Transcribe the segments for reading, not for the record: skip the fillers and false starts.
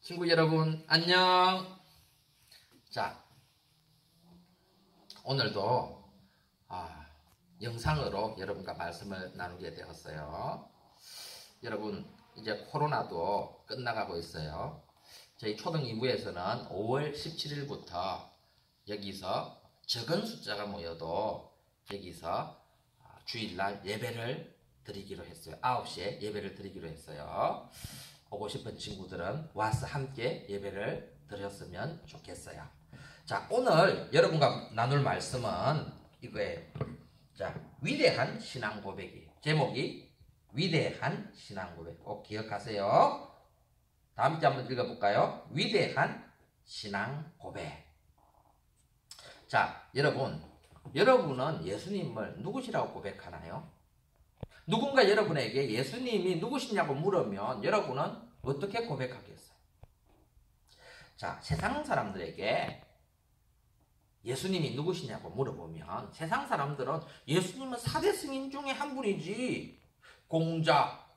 친구 여러분 안녕. 자, 오늘도 영상으로 여러분과 말씀을 나누게 되었어요. 여러분, 이제 코로나도 끝나가고 있어요. 저희 초등 2부에서는 5월 17일부터 여기서 적은 숫자가 모여도 여기서 주일날 예배를 드리기로 했어요. 9시에 예배를 드리기로 했어요. 오고 싶은 친구들은 와서 함께 예배를 드렸으면 좋겠어요. 자, 오늘 여러분과 나눌 말씀은 이거예요. 자, 위대한 신앙 고백이, 제목이 위대한 신앙 고백. 꼭 기억하세요. 다음 주 한번 읽어볼까요? 위대한 신앙 고백. 자, 여러분은 예수님을 누구시라고 고백하나요? 누군가 여러분에게 예수님이 누구시냐고 물으면 여러분은 어떻게 고백하겠어요? 자, 세상 사람들에게 예수님이 누구시냐고 물어보면 세상 사람들은 예수님은 4대 승인 중에 한 분이지, 공자,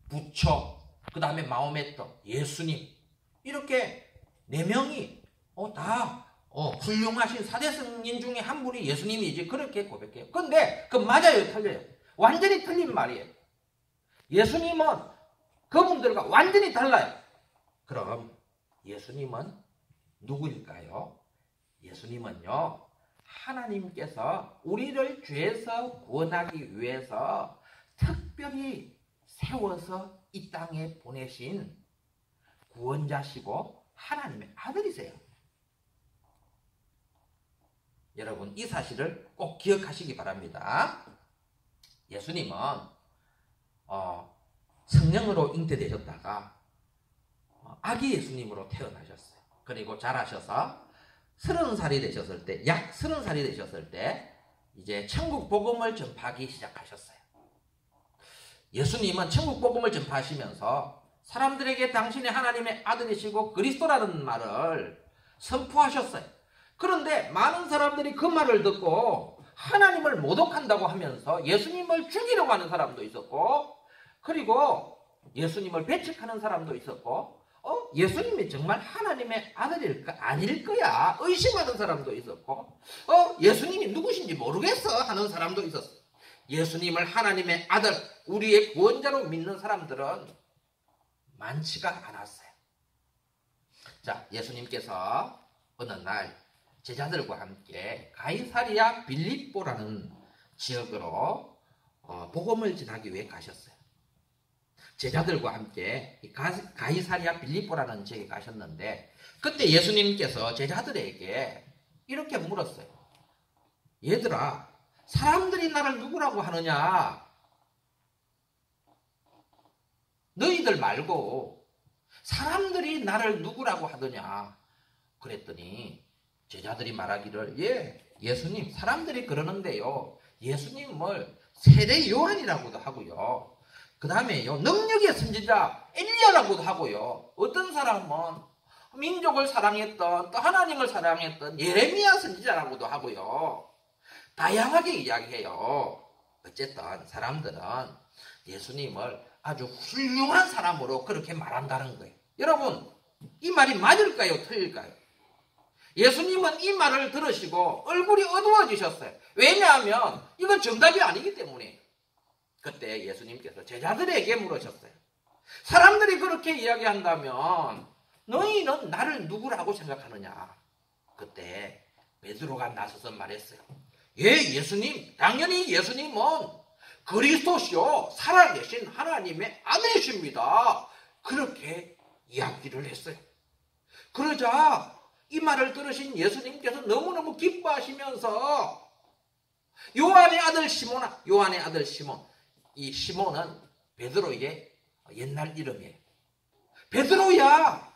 부처, 그 다음에 마호메트, 예수님, 이렇게 4명이 다 훌륭하신 4대 승인 중에 한 분이 예수님이지, 그렇게 고백해요. 근데 그 맞아요, 틀려요? 완전히 틀린 말이에요. 예수님은 그분들과 완전히 달라요. 그럼 예수님은 누구일까요? 예수님은요, 하나님께서 우리를 죄에서 구원하기 위해서 특별히 세워서 이 땅에 보내신 구원자시고 하나님의 아들이세요. 여러분, 이 사실을 꼭 기억하시기 바랍니다. 예수님은 성령으로 잉태되셨다가 아기 예수님으로 태어나셨어요. 그리고 자라셔서 30살이 되셨을 때, 약 30살이 되셨을 때 이제 천국 복음을 전파하기 시작하셨어요. 예수님은 천국 복음을 전파하시면서 사람들에게 당신이 하나님의 아들이시고 그리스도라는 말을 선포하셨어요. 그런데 많은 사람들이 그 말을 듣고 하나님을 모독한다고 하면서 예수님을 죽이려고 하는 사람도 있었고, 그리고 예수님을 배척하는 사람도 있었고, 예수님이 정말 하나님의 아들일까 아닐 거야 의심하는 사람도 있었고, 예수님이 누구신지 모르겠어 하는 사람도 있었어. 예수님을 하나님의 아들, 우리의 구원자로 믿는 사람들은 많지가 않았어요. 자, 예수님께서 어느 날 제자들과 함께 가이사랴 빌립보라는 지역으로 복음을 전하기 위해 가셨어요. 제자들과 함께 가이사랴 빌립보라는 지역에 가셨는데, 그때 예수님께서 제자들에게 이렇게 물었어요. 얘들아, 사람들이 나를 누구라고 하느냐? 너희들 말고 사람들이 나를 누구라고 하느냐? 그랬더니 제자들이 말하기를, 예수님, 사람들이 그러는데요, 예수님을 세례 요한이라고도 하고요, 그 다음에요, 능력의 선지자 엘리야라고도 하고요, 어떤 사람은 민족을 사랑했던, 또 하나님을 사랑했던 예레미야 선지자라고도 하고요, 다양하게 이야기해요. 어쨌든 사람들은 예수님을 아주 훌륭한 사람으로 그렇게 말한다는 거예요. 여러분, 이 말이 맞을까요, 틀릴까요? 예수님은 이 말을 들으시고 얼굴이 어두워지셨어요. 왜냐하면 이건 정답이 아니기 때문에. 그때 예수님께서 제자들에게 물으셨어요. 사람들이 그렇게 이야기한다면 너희는 나를 누구라고 생각하느냐? 그때 베드로가 나서서 말했어요. 예수님, 당연히 예수님은 그리스도시요 살아계신 하나님의 아들이십니다. 그렇게 이야기를 했어요. 그러자 이 말을 들으신 예수님께서 너무너무 기뻐하시면서 요한의 아들 시몬, 이 시몬은 베드로의 옛날 이름이에요. 베드로야,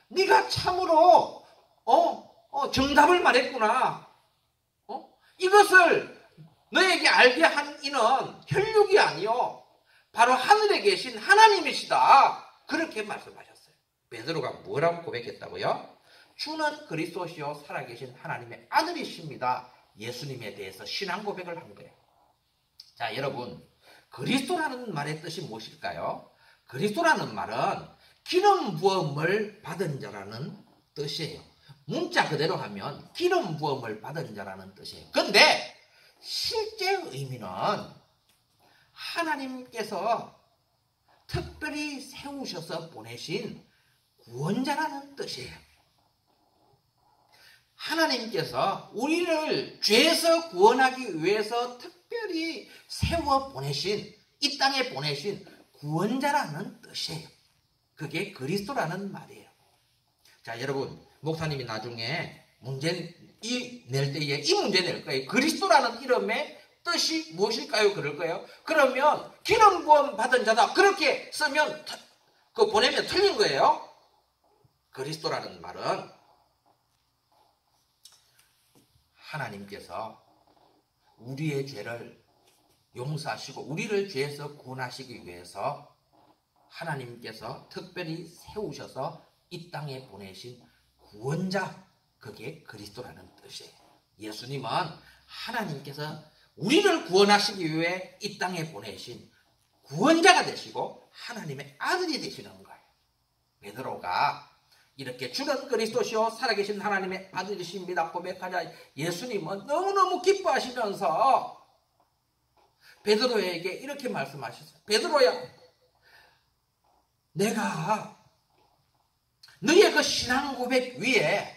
네가 참으로 정답을 말했구나. 이것을 너에게 알게 한 이는 혈육이 아니요 바로 하늘에 계신 하나님이시다. 그렇게 말씀하셨어요. 베드로가 뭐라고 고백했다고요? 주는 그리스도시요 살아계신 하나님의 아들이십니다. 예수님에 대해서 신앙 고백을 한 거예요. 자, 여러분, 그리스도라는 말의 뜻이 무엇일까요? 그리스도라는 말은 기름 부음을 받은 자라는 뜻이에요. 문자 그대로 하면 기름 부음을 받은 자라는 뜻이에요. 그런데 실제 의미는 하나님께서 특별히 세우셔서 보내신 구원자라는 뜻이에요. 하나님께서 우리를 죄에서 구원하기 위해서 특별히 세워 보내신, 이 땅에 보내신 구원자라는 뜻이에요. 그게 그리스도라는 말이에요. 자, 여러분, 목사님이 나중에 문제 낼 때에 이 문제 낼 거예요. 그리스도라는 이름의 뜻이 무엇일까요? 그럴 거예요. 그러면 기름 부음 받은 자다, 그렇게 쓰면 보내면 틀린 거예요. 그리스도라는 말은 하나님께서 우리의 죄를 용서하시고 우리를 죄에서 구원하시기 위해서 하나님께서 특별히 세우셔서 이 땅에 보내신 구원자, 그게 그리스도라는 뜻이에요. 예수님은 하나님께서 우리를 구원하시기 위해 이 땅에 보내신 구원자가 되시고 하나님의 아들이 되시는 거예요. 베드로가 이렇게 주는 그리스도시요 살아계신 하나님의 아들이십니다 고백하자 예수님은 너무너무 기뻐하시면서 베드로에게 이렇게 말씀하셨어요. 베드로야, 내가 너의 그 신앙 고백 위에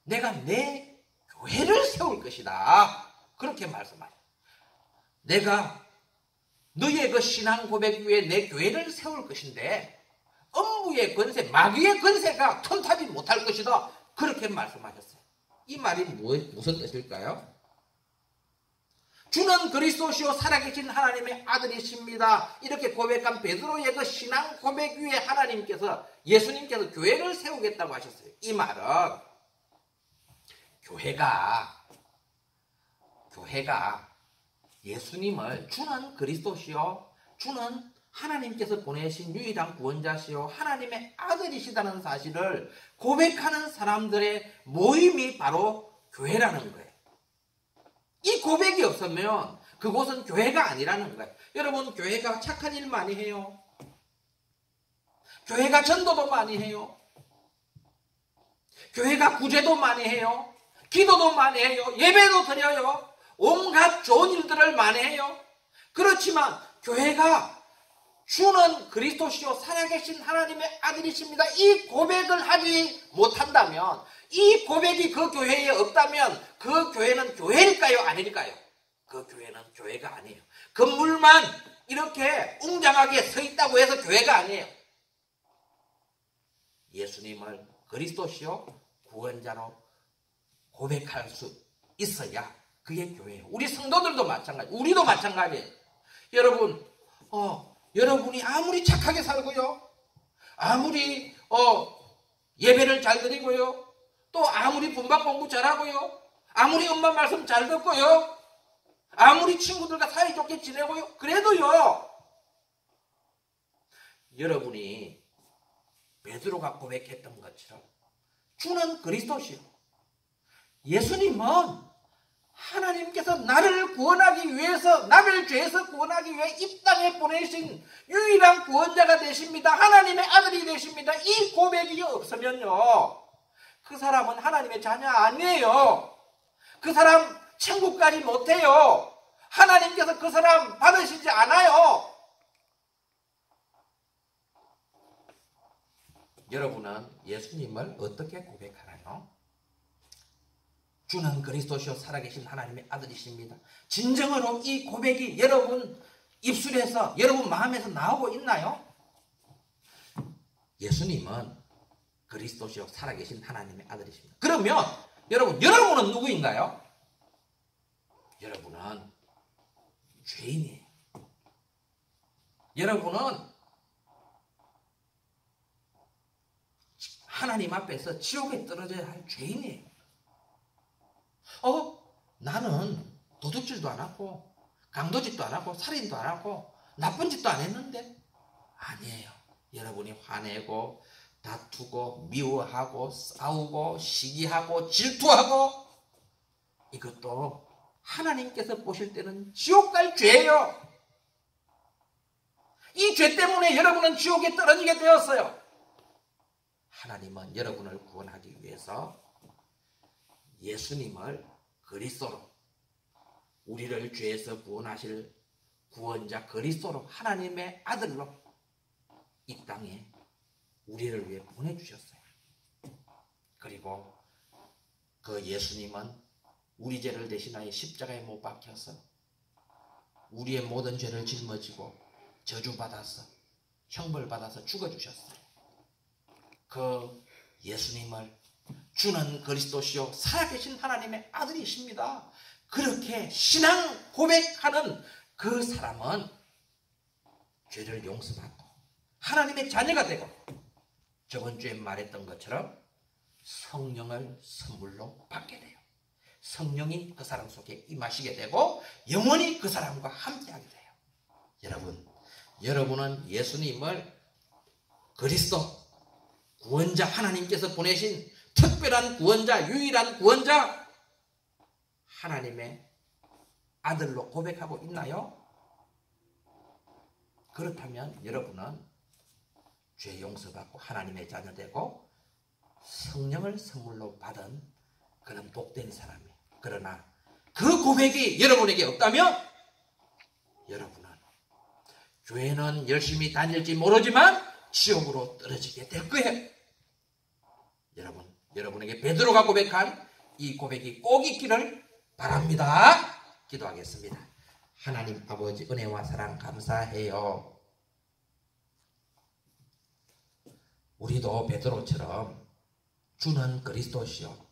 내가 내 교회를 세울 것이다. 그렇게 말씀하셨어요. 내가 너의 그 신앙 고백 위에 내 교회를 세울 것인데 음부의 권세, 마귀의 권세가 틈타지 못할 것이다. 그렇게 말씀하셨어요. 이 말이 무슨 뜻일까요? 주는 그리스도시요 살아계신 하나님의 아들이십니다. 이렇게 고백한 베드로의 그 신앙 고백 위에 하나님께서, 예수님께서 교회를 세우겠다고 하셨어요. 이 말은 교회가 예수님을 주는 그리스도시요, 주는 하나님께서 보내신 유일한 구원자시요 하나님의 아들이시다는 사실을 고백하는 사람들의 모임이 바로 교회라는 거예요. 이 고백이 없으면 그곳은 교회가 아니라는 거예요. 여러분, 교회가 착한 일 많이 해요. 교회가 전도도 많이 해요. 교회가 구제도 많이 해요. 기도도 많이 해요. 예배도 드려요. 온갖 좋은 일들을 많이 해요. 그렇지만 교회가 주는 그리스도시요 살아계신 하나님의 아들이십니다, 이 고백을 하지 못한다면, 이 고백이 그 교회에 없다면 그 교회는 교회일까요? 아닐까요? 그 교회는 교회가 아니에요. 건물만 이렇게 웅장하게 서 있다고 해서 교회가 아니에요. 예수님을 그리스도시요 구원자로 고백할 수 있어야 그게 교회예요. 우리 성도들도 마찬가지, 우리도 마찬가지예요. 여러분이 아무리 착하게 살고요, 아무리 예배를 잘 드리고요, 또 아무리 분박 공부 잘하고요, 아무리 엄마 말씀 잘 듣고요, 아무리 친구들과 사이좋게 지내고요, 그래도요, 여러분이 베드로가 고백했던 것처럼 주는 그리스도시요, 예수님은 하나님께서 나를 구원하기 위해서, 나를 죄에서 구원하기 위해 이 땅에 보내신 유일한 구원자가 되십니다. 하나님의 아들이 되십니다. 이 고백이 없으면요, 그 사람은 하나님의 자녀 아니에요. 그 사람 천국까지 못해요. 하나님께서 그 사람 받으시지 않아요. 여러분은 예수님을 어떻게 고백하나요? 주는 그리스도시요 살아계신 하나님의 아들이십니다. 진정으로 이 고백이 여러분 입술에서, 여러분 마음에서 나오고 있나요? 예수님은 그리스도시요 살아계신 하나님의 아들이십니다. 그러면 여러분은 누구인가요? 여러분은 죄인이에요. 여러분은 하나님 앞에서 지옥에 떨어져야 할 죄인이에요. 나는 도둑질도 안 하고 강도짓도 안 하고 살인도 안 하고 나쁜 짓도 안 했는데, 아니에요. 여러분이 화내고 다투고 미워하고 싸우고 시기하고 질투하고, 이것도 하나님께서 보실 때는 지옥 갈 죄예요. 이 죄 때문에 여러분은 지옥에 떨어지게 되었어요. 하나님은 여러분을 구원하기 위해서 예수님을 그리스도로, 우리를 죄에서 구원하실 구원자 그리스도로, 하나님의 아들로 이 땅에 우리를 위해 보내주셨어요. 그리고 그 예수님은 우리 죄를 대신하여 십자가에 못 박혀서 우리의 모든 죄를 짊어지고 저주받아서 형벌받아서 죽어주셨어요. 그 예수님을 주는 그리스도시요 살아계신 하나님의 아들이십니다. 그렇게 신앙 고백하는 그 사람은 죄를 용서받고 하나님의 자녀가 되고, 저번 주에 말했던 것처럼 성령을 선물로 받게 돼요. 성령이 그 사람 속에 임하시게 되고 영원히 그 사람과 함께하게 돼요. 여러분은 예수님을 그리스도, 구원자, 하나님께서 보내신 특별한 구원자, 유일한 구원자, 하나님의 아들로 고백하고 있나요? 그렇다면 여러분은 죄 용서받고 하나님의 자녀 되고 성령을 선물로 받은 그런 복된 사람이에요. 그러나 그 고백이 여러분에게 없다면 여러분은 교회는 열심히 다닐지 모르지만 지옥으로 떨어지게 될 거예요. 여러분에게 베드로가 고백한 이 고백이 꼭 있기를 바랍니다. 기도하겠습니다. 하나님 아버지, 은혜와 사랑 감사해요. 우리도 베드로처럼 주는 그리스도시요,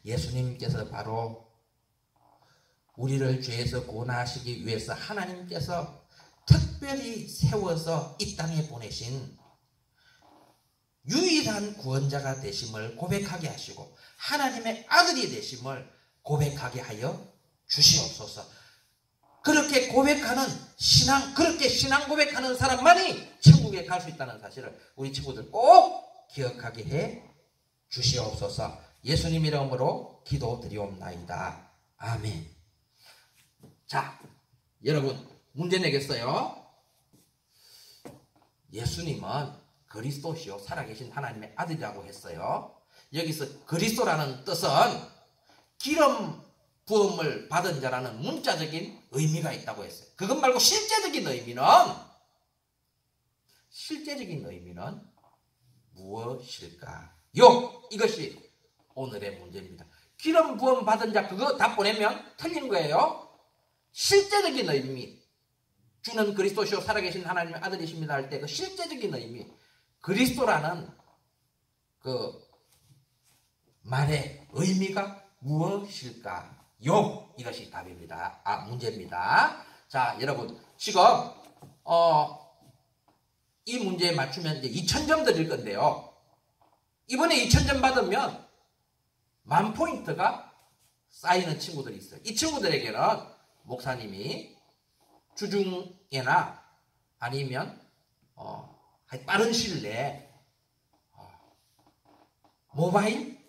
예수님께서 바로 우리를 죄에서 구원하시기 위해서 하나님께서 특별히 세워서 이 땅에 보내신 유일한 구원자가 되심을 고백하게 하시고 하나님의 아들이 되심을 고백하게 하여 주시옵소서. 그렇게 고백하는 신앙, 그렇게 신앙 고백하는 사람만이 천국에 갈 수 있다는 사실을 우리 친구들 꼭 기억하게 해 주시옵소서. 예수님 이름으로 기도드리옵나이다. 아멘. 자, 여러분 문제 내겠어요. 예수님은 그리스도시요 살아계신 하나님의 아들이라고 했어요. 여기서 그리스도라는 뜻은 기름 부음을 받은 자라는 문자적인 의미가 있다고 했어요. 그것 말고 실제적인 의미는 무엇일까요? 이것이 오늘의 문제입니다. 기름 부음 받은 자 그거 다 보내면 틀린 거예요. 실제적인 의미, 주는 그리스도시요 살아계신 하나님의 아들이십니다 할 때 그 실제적인 의미, 그리스도라는 그 말의 의미가 무엇일까요? 이것이 답입니다. 문제입니다. 자, 여러분 지금 이 문제에 맞추면 이제 2000점 드릴 건데요. 이번에 2000점 받으면 10,000포인트가 쌓이는 친구들이 있어요. 이 친구들에게는 목사님이 주중에나 아니면 빠른 시일 내에 모바일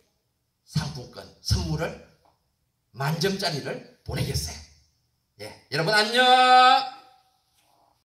상품권 선물을 10,000점짜리를 보내겠어요. 예, 여러분 안녕.